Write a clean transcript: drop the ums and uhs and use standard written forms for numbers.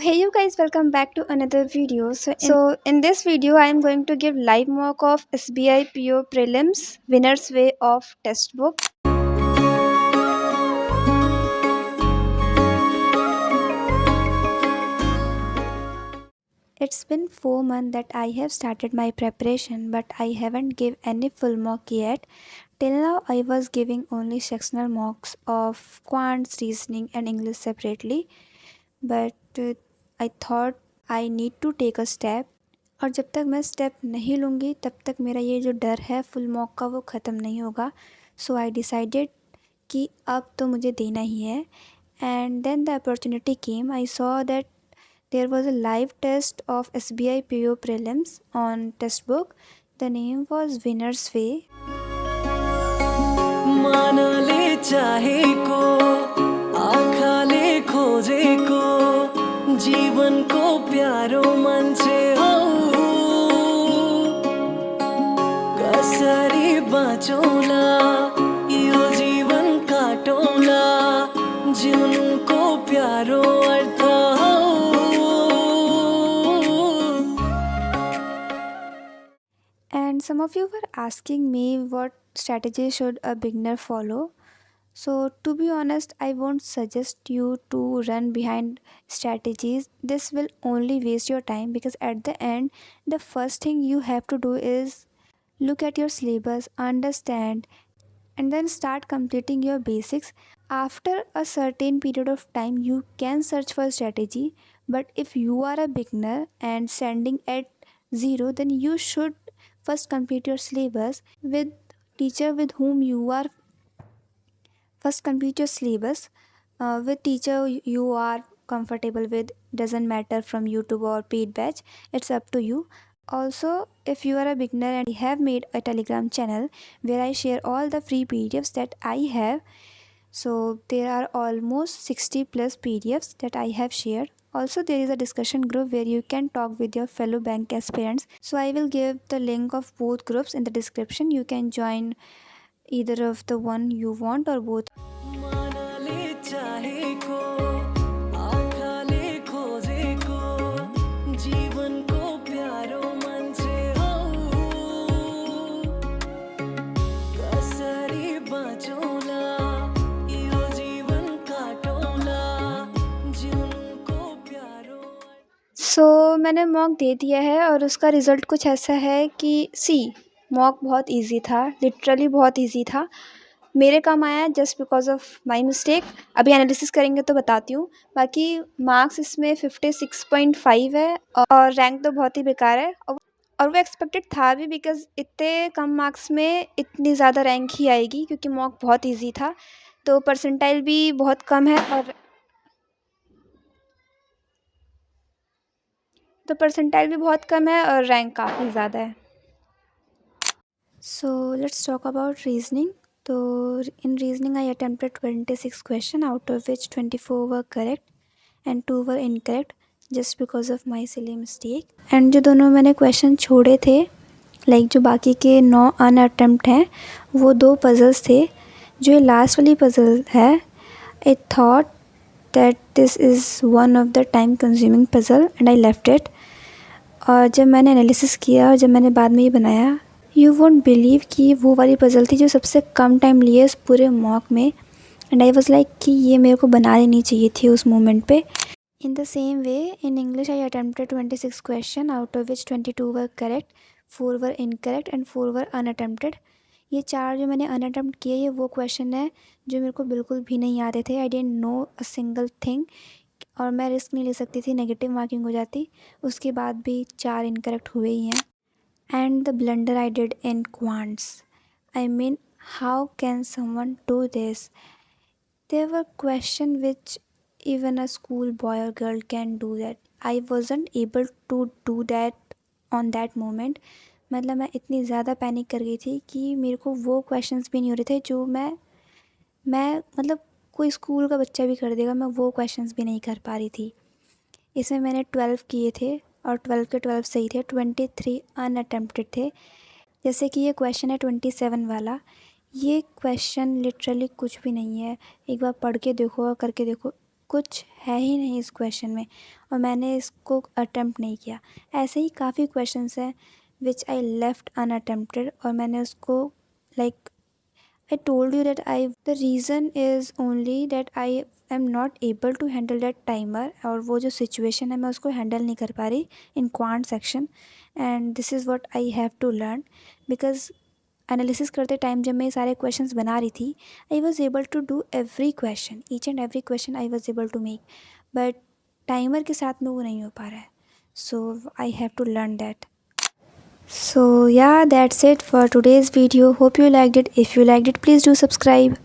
Hey you guys, welcome back to another video. So in this video I am going to give live mock of SBI PO prelims winners way of test book. It's been 4 months that I have started my preparation, but I haven't give any full mock yet. Till now I was giving only sectional mocks of quants, reasoning and English separately, but I thought I need to take a step. और जब तक मैं step नहीं लूँगी तब तक मेरा ये जो डर है फुल मॉक का वो ख़त्म नहीं होगा. सो आई डिसाइडेड कि अब तो मुझे देना ही है. And then the opportunity came. I saw that there was a live test of SBI PO prelims on textbook. The name was Winner's Way. मान ले चाहे को आखा ले खोजे को जीवन को प्यारो मन से हो कसरी बाचोला यो जीवन काटोला जीवन को प्यारो अर्थ हो. And some of you were asking me what strategy should a beginner follow. So to be honest, I won't suggest you to run behind strategies. This will only waste your time, because at the end, the first thing you have to do is look at your syllabus, understand, and then start completing your basics. After a certain period of time, you can search for strategy. But if you are a beginner and standing at zero, then you should first complete your syllabus with teacher with whom you are. First complete your syllabus with teacher you are comfortable with. Doesn't matter from YouTube or paid batch, it's up to you. Also, if you are a beginner, and I have made a Telegram channel where I share all the free PDFs that I have. So there are almost 60 plus PDFs that I have shared. Also, there is a discussion group where you can talk with your fellow bank aspirants. So I will give the link of both groups in the description. You can join either of the one you want or both. मान ले चाहे को आखा ले खोजे को जीवन को प्यारो मन से हो कसरी बाचोला यो जीवन काटोला जीवन को प्यारो. सो मैंने मॉक दे दिया है और उसका रिज़ल्ट कुछ ऐसा है कि मॉक बहुत इजी था, लिटरली बहुत इजी था. मेरे काम आया just because of my mistake. अभी एनालिसिस करेंगे तो बताती हूँ. बाकी मार्क्स इसमें 56.5 है और रैंक तो बहुत ही बेकार है. और वो एक्सपेक्टेड था भी, बिकॉज इतने कम मार्क्स में इतनी ज़्यादा रैंक ही आएगी, क्योंकि मॉक बहुत ईजी था. तो परसेंटाइल भी बहुत कम है और रैंक काफ़ी ज़्यादा है. So let's talk about reasoning. तो in reasoning I attempted 26 question, out of which 24 were correct and 2 were incorrect, just because of my silly mistake. And जो दोनों मैंने क्वेश्चन छोड़े थे, लाइक जो बाकी के 9 अनअटेम्प्ट हैं, वो 2 पजल्स थे. जो ये लास्ट वाली पजल है, I thought that this is one of the time consuming puzzle and I left it. और जब मैंने एनालिसिस किया और जब मैंने बाद में ये बनाया, यू वोंट बिलीव कि वो वाली पजल थी जो सबसे कम टाइम लिए इस पूरे मॉक में. एंड आई वॉज लाइक कि ये मेरे को बना लेनी चाहिए थी उस मोमेंट पे. In the same way in English I attempted 26 question, out of which 22 were correct, 4 were incorrect and 4 were unattempted. ये 4 जो मैंने अनअटेम्प्ट किए, ये वो क्वेश्चन है जो मेरे को बिल्कुल भी नहीं आते थे. I don't know a single thing, और मैं रिस्क नहीं ले सकती थी, नेगेटिव मार्किंग हो जाती. उसके बाद भी 4 इनकरेक्ट हुए ही हैं. And the blunder I did in quants. I mean, how can someone do this? There were questions which even a school boy or girl can do that. I wasn't able to do that on that moment. मतलब मैं इतनी ज़्यादा panic कर गई थी कि मेरे को वो क्वेश्चंस भी नहीं हो रहे थे जो मैं मतलब कोई स्कूल का बच्चा भी कर देगा, मैं वो क्वेश्चंस भी नहीं कर पा रही थी. इसमें मैंने 12 किए थे और 12 के 12 सही थे, 23 अनअटेम्प्टेड थे. जैसे कि ये क्वेश्चन है 27 वाला. ये क्वेश्चन लिटरली कुछ भी नहीं है. एक बार पढ़ के देखो और करके देखो, कुछ है ही नहीं इस क्वेश्चन में. और मैंने इसको अटेम्प्ट नहीं किया। ऐसे ही काफ़ी क्वेश्चंस हैं विच आई लेफ्ट अनअटेम्प्टेड, और मैंने उसको like I told you that the reason is only that I am not able to handle that timer, और वो जो situation है मैं उसको handle नहीं कर पा रही in quant section, and this is what I have to learn because analysis करते टाइम जब मैं ये सारे questions बना रही थी I was able to do every question, each and every question I was able to make, but timer के साथ में वो नहीं हो पा रहा है, so I have to learn that. So yeah, that's it for today's video. Hope you liked it. If you liked it, please do subscribe.